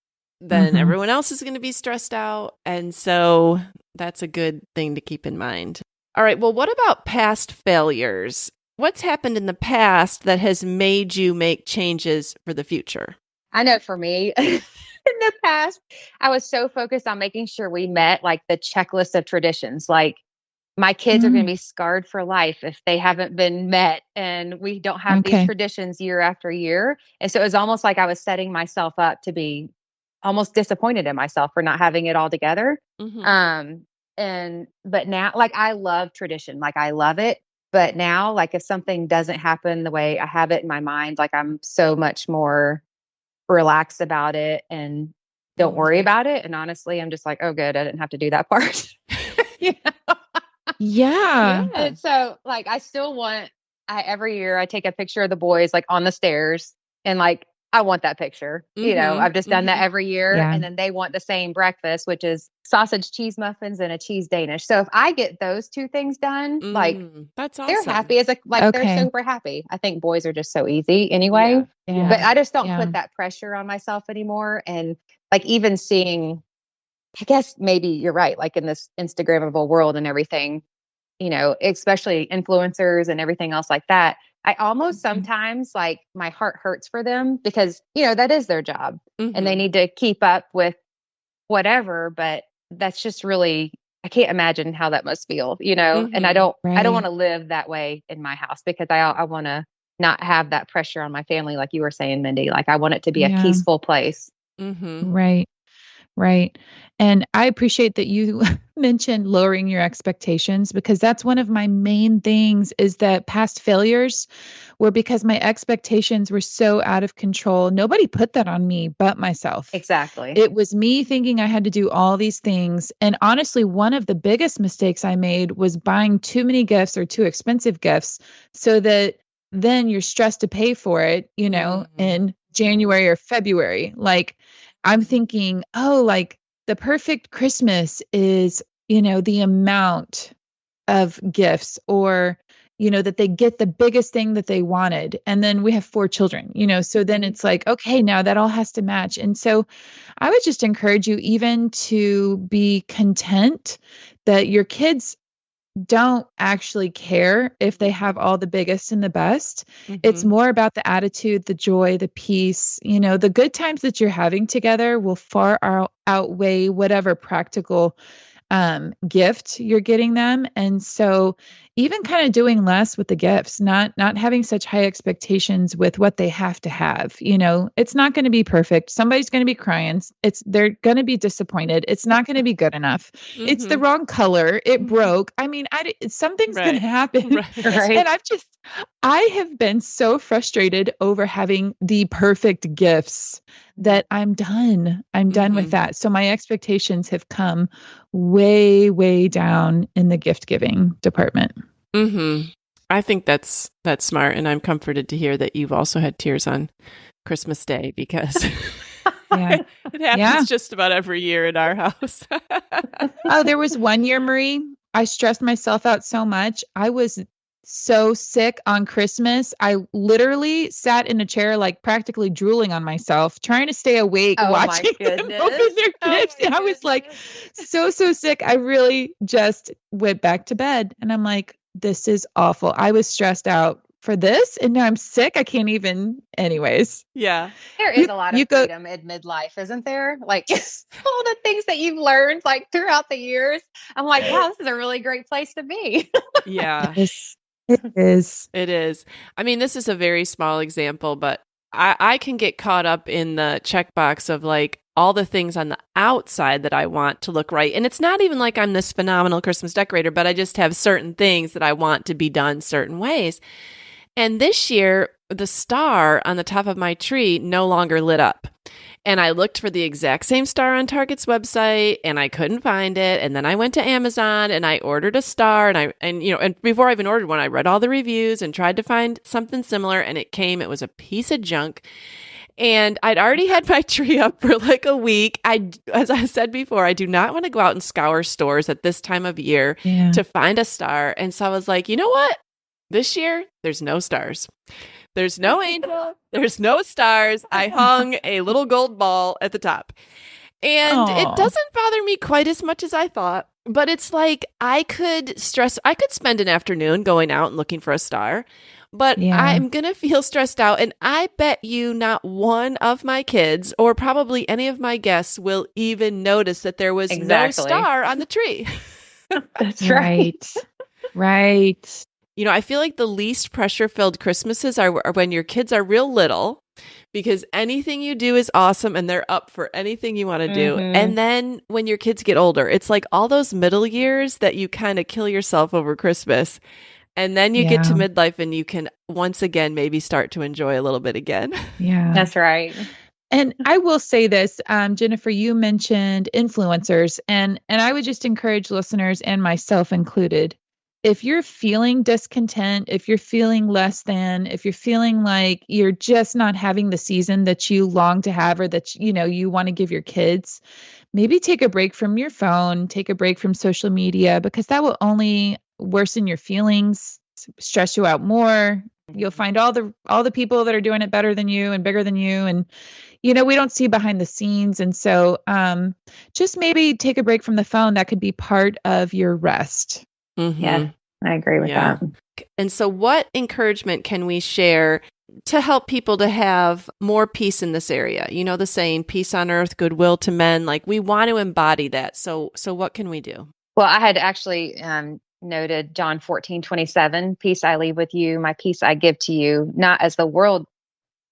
then everyone else is going to be stressed out. And so that's a good thing to keep in mind. All right. Well, what about past failures? What's happened in the past that has made you make changes for the future? I know for me, in the past, I was so focused on making sure we met the checklist of traditions. My kids are going to be scarred for life if they haven't been met, and we don't have these traditions year after year. And so it was almost like I was setting myself up to be almost disappointed in myself for not having it all together. But now, I love tradition, I love it. But now, if something doesn't happen the way I have it in my mind, I'm so much more relaxed about it and don't worry about it. And honestly, I'm just oh, good, I didn't have to do that part. Yeah. And so I still want, every year I take a picture of the boys on the stairs, and I want that picture. I've just done that every year. Yeah. And then they want the same breakfast, which is sausage, cheese muffins, and a cheese Danish. So if I get those two things done, that's awesome. They're happy. It's they're super happy. I think boys are just so easy anyway. Yeah. But I just don't put that pressure on myself anymore. And even seeing, I guess maybe you're right, in this Instagrammable world and everything, especially influencers and everything else like that, I almost sometimes my heart hurts for them, because, that is their job and they need to keep up with whatever. But that's just really, I can't imagine how that must feel, and I don't want to live that way in my house, because I want to not have that pressure on my family. Like you were saying, Mindy, I want it to be a peaceful place. Right. And I appreciate that you mentioned lowering your expectations, because that's one of my main things, is that past failures were because my expectations were so out of control. Nobody put that on me but myself. Exactly. It was me thinking I had to do all these things. And honestly, one of the biggest mistakes I made was buying too many gifts or too expensive gifts, so that then you're stressed to pay for it, in January or February. I'm thinking, the perfect Christmas is, the amount of gifts, or, that they get the biggest thing that they wanted. And then we have 4 children, so then it's like, okay, now that all has to match. And so I would just encourage you even to be content that your kids don't actually care if they have all the biggest and the best. It's more about the attitude, the joy, the peace. The good times that you're having together will far outweigh whatever practical gift you're getting them. And so even kind of doing less with the gifts, not having such high expectations with what they have to have. It's not going to be perfect. Somebody's going to be crying. They're going to be disappointed. It's not going to be good enough. It's the wrong color. It broke. I mean, something's going to happen. Right. And I have been so frustrated over having the perfect gifts that I'm done. I'm done with that. So my expectations have come way, way down in the gift giving department. I think that's smart. And I'm comforted to hear that you've also had tears on Christmas Day, because it happens just about every year in our house. Oh, there was one year, Marie, I stressed myself out so much. I was so sick on Christmas. I literally sat in a chair, like practically drooling on myself, trying to stay awake, watching them open their gifts. And I was like so sick. I really just went back to bed and I'm like, this is awful. I was stressed out for this and now I'm sick. I can't even, anyways. Yeah. There is a lot of freedom in midlife, isn't there? Like all the things that you've learned like throughout the years. I'm like, wow, this is a really great place to be. Yeah. It is. It is. I mean, this is a very small example, but I can get caught up in the checkbox of like all the things on the outside that I want to look right. And it's not even like I'm this phenomenal Christmas decorator, but I just have certain things that I want to be done certain ways. And this year, the star on the top of my tree no longer lit up. And I looked for the exact same star on Target's website and I couldn't find it. And then I went to Amazon and I ordered a star and before I even ordered one, I read all the reviews and tried to find something similar and it was a piece of junk. And I'd already had my tree up for like a week. As I said before, I do not want to go out and scour stores at this time of year to find a star. And so I was like, you know what? This year, there's no stars. There's no angel. There's no stars. I hung a little gold ball at the top. And it doesn't bother me quite as much as I thought. But it's like I could spend an afternoon going out and looking for a star. But I'm going to feel stressed out. And I bet you not one of my kids or probably any of my guests will even notice that there was no star on the tree. That's right. Right. I feel like the least pressure-filled Christmases are when your kids are real little, because anything you do is awesome and they're up for anything you want to do. And then when your kids get older, it's like all those middle years that you kind of kill yourself over Christmas. And then you get to midlife and you can once again maybe start to enjoy a little bit again. Yeah. That's right. And I will say this, Jennifer, you mentioned influencers, and I would just encourage listeners and myself included, if you're feeling discontent, if you're feeling less than, if you're feeling like you're just not having the season that you long to have or that, you want to give your kids, maybe take a break from your phone, take a break from social media, because that will only worsen your feelings, stress you out more. You'll find all the people that are doing it better than you and bigger than you. And, we don't see behind the scenes. And so just maybe take a break from the phone. That could be part of your rest. Yeah, I agree with that. And so what encouragement can we share to help people to have more peace in this area? The saying, peace on earth, goodwill to men, like we want to embody that. So what can we do? Well, I had actually noted John 14:27, peace I leave with you, my peace I give to you, not as the world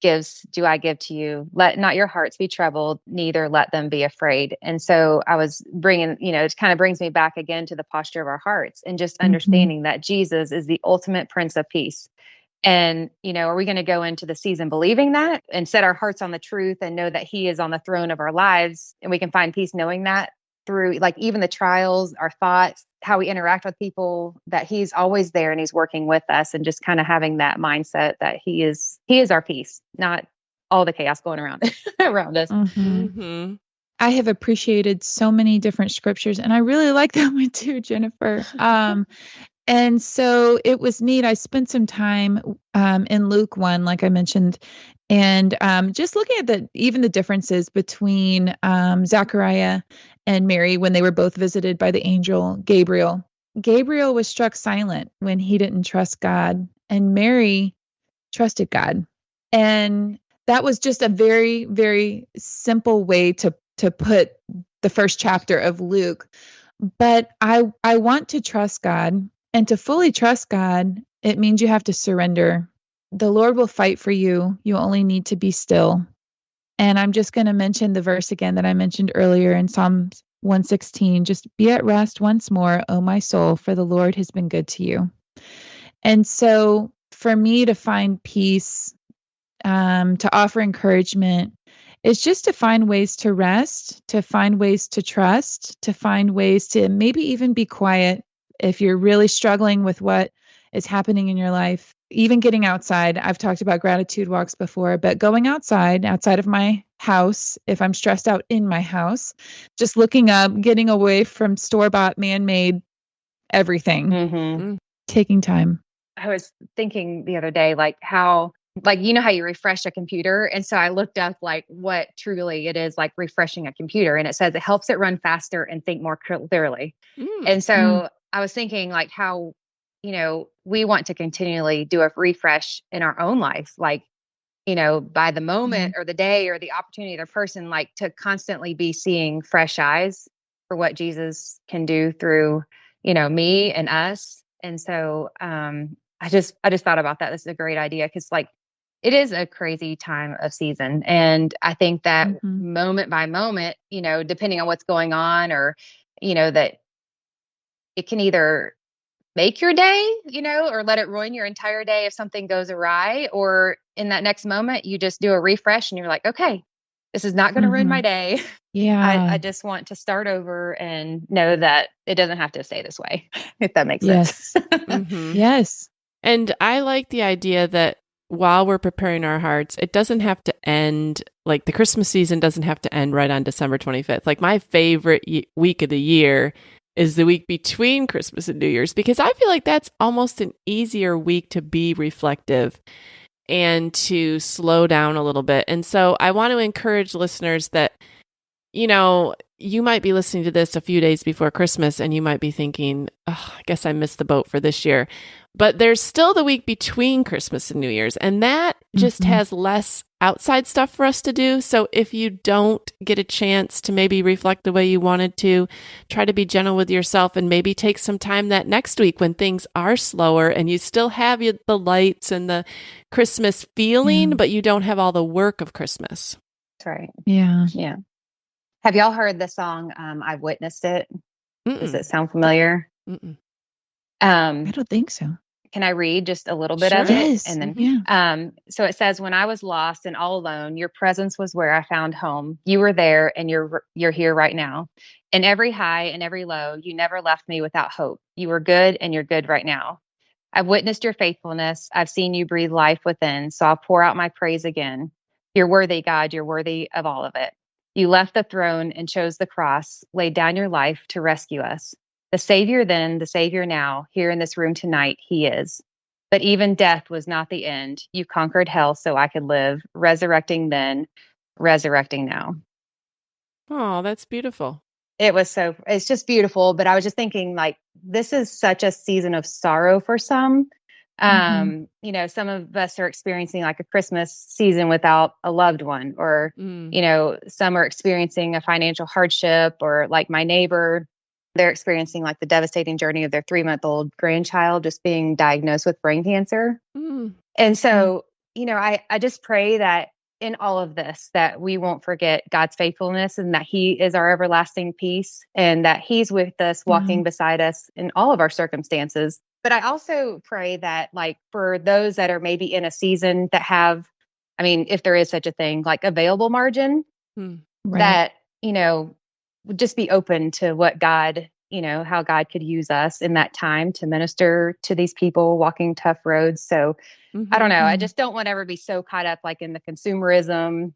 gives, do I give to you. Let not your hearts be troubled, neither let them be afraid. And so I was bringing, it kind of brings me back again to the posture of our hearts and just understanding that Jesus is the ultimate Prince of Peace. And, are we going to go into the season believing that and set our hearts on the truth and know that he is on the throne of our lives, and we can find peace knowing that through like even the trials, our thoughts, how we interact with people, that he's always there and he's working with us, and just kind of having that mindset that he is our peace, not all the chaos going around us. I have appreciated so many different scriptures, and I really like that one too, Jennifer. And so it was neat. I spent some time in Luke 1, like I mentioned, and just looking at even the differences between Zachariah and Mary when they were both visited by the angel Gabriel. Gabriel was struck silent when he didn't trust God, and Mary trusted God. And that was just a very, very simple way to put the first chapter of Luke. But I want to trust God, and to fully trust God, it means you have to surrender. The Lord will fight for you. You only need to be still. And I'm just going to mention the verse again that I mentioned earlier in Psalms 116. Just be at rest once more, O my soul, for the Lord has been good to you. And so for me to find peace, to offer encouragement, is just to find ways to rest, to find ways to trust, to find ways to maybe even be quiet if you're really struggling with what is happening in your life. Even getting outside. I've talked about gratitude walks before, but going outside of my house, if I'm stressed out in my house, just looking up, getting away from store-bought, man-made everything, Mm-hmm. taking time. I was thinking the other day, like how, like, you know how you refresh a computer. And so I looked up like what truly it is like refreshing a computer. And it says it helps it run faster and think more clearly. And so I was thinking like how, we want to continually do a refresh in our own life. Like, by the moment or the day or the opportunity or the person, like to constantly be seeing fresh eyes for what Jesus can do through, me and us. And so, I just thought about that. This is a great idea. Cause like, it is a crazy time of season. And I think that moment by moment, depending on what's going on or, that it can either make your day, or let it ruin your entire day if something goes awry, or in that next moment, you just do a refresh and you're like, okay, this is not going to ruin my day. Yeah. I just want to start over and know that it doesn't have to stay this way, if that makes sense. Yes. And I like the idea that while we're preparing our hearts, it doesn't have to end, like the Christmas season doesn't have to end right on December 25th. Like my favorite week of the year is the week between Christmas and New Year's, because I feel like that's almost an easier week to be reflective and to slow down a little bit. And so I want to encourage listeners that, you might be listening to this a few days before Christmas and you might be thinking, oh, I guess I missed the boat for this year. But there's still the week between Christmas and New Year's, and that just has less outside stuff for us to do. So if you don't get a chance to maybe reflect the way you wanted to, try to be gentle with yourself and maybe take some time that next week when things are slower and you still have the lights and the Christmas feeling, but you don't have all the work of Christmas. That's right. Yeah. Yeah. Have y'all heard the song, I've Witnessed It? Does it sound familiar? I don't think so. Can I read just a little bit of it? Yes. And then, so it says, when I was lost and all alone, your presence was where I found home. You were there and you're here right now. In every high and every low, you never left me without hope. You were good and you're good right now. I've witnessed your faithfulness. I've seen you breathe life within. So I'll pour out my praise again. You're worthy, God. You're worthy of all of it. You left the throne and chose the cross, laid down your life to rescue us. The Savior then, the Savior now, here in this room tonight, he is. But even death was not the end. You conquered hell so I could live, resurrecting then, resurrecting now. Oh, that's beautiful. It's just beautiful. But I was just thinking, like, this is such a season of sorrow for some. Some of us are experiencing like a Christmas season without a loved one, or, some are experiencing a financial hardship, or like my neighbor, they're experiencing like the devastating journey of their 3-month-old grandchild just being diagnosed with brain cancer. And so, I just pray that in all of this, that we won't forget God's faithfulness and that he is our everlasting peace and that he's with us, walking beside us in all of our circumstances. But I also pray that, like, for those that are maybe in a season that have, if there is such a thing, like available margin, that, would just be open to what God, how God could use us in that time to minister to these people walking tough roads. So I don't know. I just don't want to ever be so caught up like in the consumerism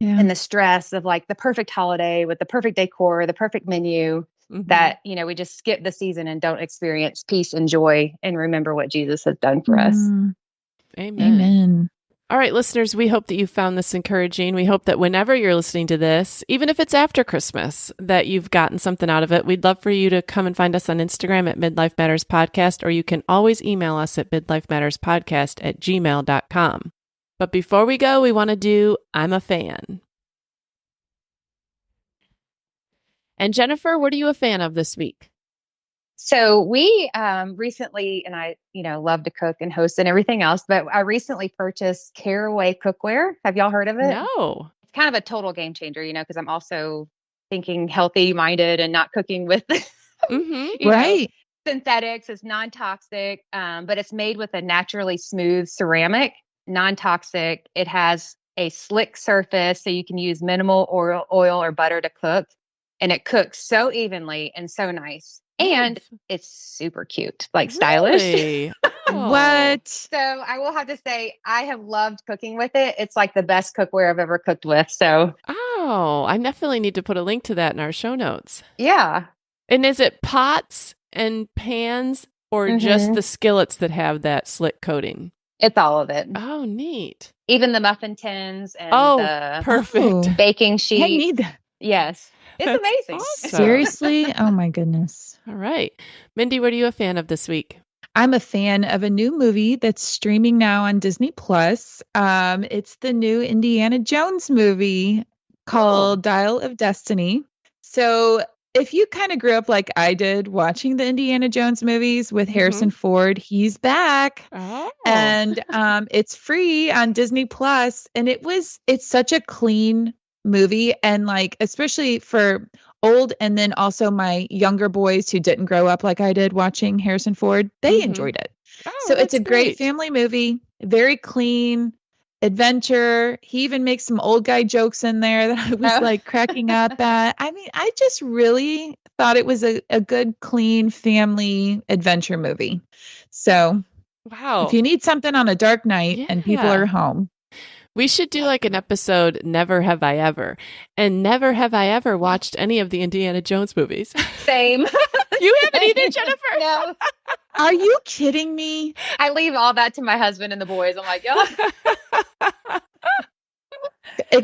and the stress of like the perfect holiday with the perfect decor, the perfect menu. that, we just skip the season and don't experience peace and joy and remember what Jesus has done for us. Amen. All right, listeners, we hope that you found this encouraging. We hope that whenever you're listening to this, even if it's after Christmas, that you've gotten something out of it. We'd love for you to come and find us on Instagram at Midlife Matters Podcast, or you can always email us at midlifematterspodcast@gmail.com. But before we go, we want to do I'm a Fan. And Jennifer, what are you a fan of this week? So we recently, and I, love to cook and host and everything else, but I recently purchased Caraway cookware. Have y'all heard of it? No. It's kind of a total game changer, because I'm also thinking healthy minded and not cooking with Right. synthetics. It's non-toxic, but it's made with a naturally smooth ceramic, non-toxic. It has a slick surface, so you can use minimal oil or butter to cook, and it cooks so evenly and so nice. And it's super cute, like stylish. Really? Oh. What? So I will have to say, I have loved cooking with it. It's like the best cookware I've ever cooked with. So, I definitely need to put a link to that in our show notes. Yeah. And is it pots and pans or just the skillets that have that slick coating? It's all of it. Oh, neat. Even the muffin tins and the perfect baking sheet. I need that. Yes. It's amazing. Awesome. Seriously? Oh my goodness. All right. Mindy, what are you a fan of this week? I'm a fan of a new movie that's streaming now on Disney Plus. It's the new Indiana Jones movie called Dial of Destiny. So if you kind of grew up like I did watching the Indiana Jones movies with Harrison Ford, he's back. Oh. And it's free on Disney Plus. And it's such a clean movie, and like especially for old and then also my younger boys who didn't grow up like I did watching Harrison Ford, they enjoyed it. So it's a great family movie, very clean adventure. He even makes some old guy jokes in there that I was like cracking up at. I mean, I just really thought it was a good, clean family adventure movie. So if you need something on a dark night and people are home, we should do like an episode, Never Have I Ever. And never have I ever watched any of the Indiana Jones movies. Same. You haven't either, Jennifer? No. Are you kidding me? I leave all that to my husband and the boys. I'm like,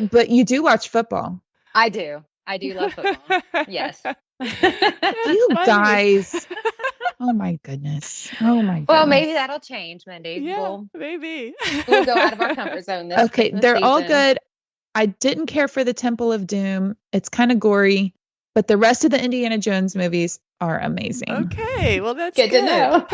But you do watch football. I do. I do love football. Yes. You guys. Oh my goodness. Oh my god. Well, maybe that'll change, Mindy. Yeah, maybe. We'll go out of our comfort zone this Okay, they're season. all good. I didn't care for the Temple of Doom. It's kind of gory, but the rest of the Indiana Jones movies are amazing. Okay, well that's good to know.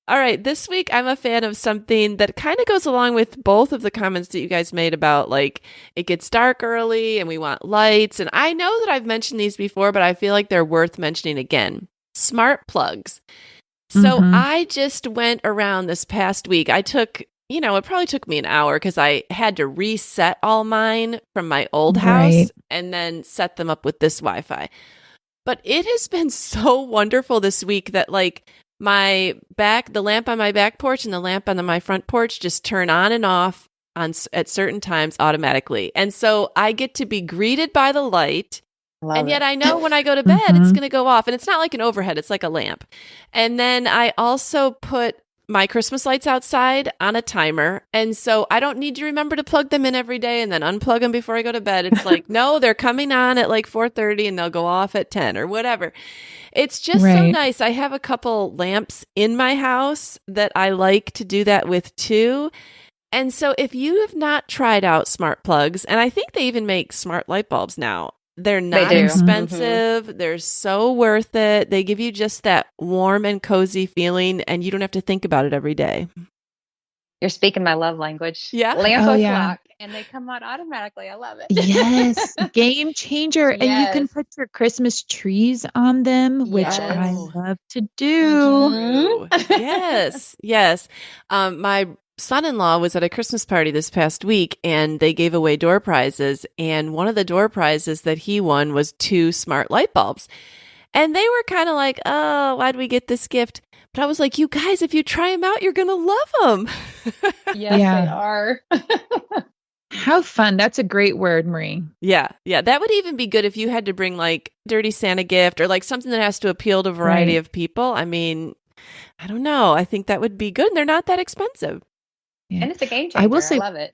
All right, this week I'm a fan of something that kind of goes along with both of the comments that you guys made about like it gets dark early and we want lights. And I know that I've mentioned these before, but I feel like they're worth mentioning again. Smart plugs. So I just went around this past week. I took, it probably took me an hour because I had to reset all mine from my old house and then set them up with this Wi-Fi. But it has been so wonderful this week that like the lamp on my back porch and the lamp on my front porch just turn on and off at certain times automatically. And so I get to be greeted by the light. And yet I know when I go to bed, it's going to go off. And it's not like an overhead. It's like a lamp. And then I also put my Christmas lights outside on a timer. And so I don't need to remember to plug them in every day and then unplug them before I go to bed. It's like, no, they're coming on at like 4:30 and they'll go off at 10 or whatever. It's just so nice. I have a couple lamps in my house that I like to do that with too. And so if you have not tried out smart plugs, and I think they even make smart light bulbs now, they're not expensive. They're so worth it. They give you just that warm and cozy feeling, and you don't have to think about it every day. You're speaking my love language. Yeah. Lamp o'clock. And they come on automatically. I love it. Yes. Game changer. And you can put your Christmas trees on them, which I love to do. Yes. My son-in-law was at a Christmas party this past week and they gave away door prizes. And one of the door prizes that he won was 2 smart light bulbs. And they were kind of like, oh, why'd we get this gift? But I was like, you guys, if you try them out, you're going to love them. Yes, they are. How fun. That's a great word, Marie. Yeah. Yeah. That would even be good if you had to bring like dirty Santa gift or like something that has to appeal to a variety of people. I mean, I don't know. I think that would be good. And they're not that expensive. Yeah. And it's a game changer. I will say, I love it.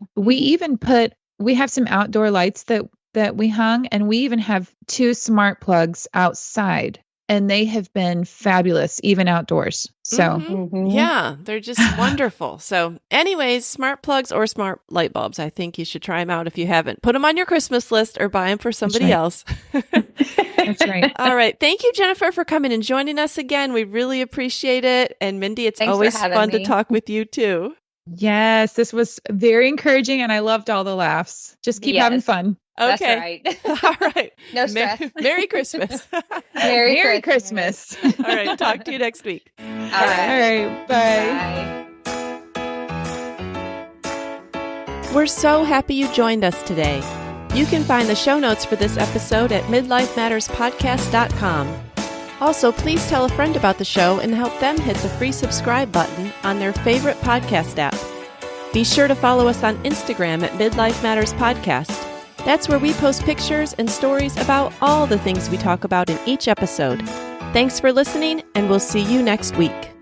We have some outdoor lights that we hung, and we even have 2 smart plugs outside, and they have been fabulous, even outdoors. So yeah, they're just wonderful. So anyways, smart plugs or smart light bulbs. I think you should try them out if you haven't. Put them on your Christmas list or buy them for somebody else. That's right. All right. Thank you, Jennifer, for coming and joining us again. We really appreciate it. And Mindy, it's always fun to talk with you too. Yes, this was very encouraging, and I loved all the laughs. Just keep having fun. Okay. That's right. All right. No stress. Merry Christmas. Merry Christmas. All right. Talk to you next week. All right. Bye. We're so happy you joined us today. You can find the show notes for this episode at midlifematterspodcast.com. Also, please tell a friend about the show and help them hit the free subscribe button on their favorite podcast app. Be sure to follow us on Instagram at Midlife Matters Podcast. That's where we post pictures and stories about all the things we talk about in each episode. Thanks for listening, and we'll see you next week.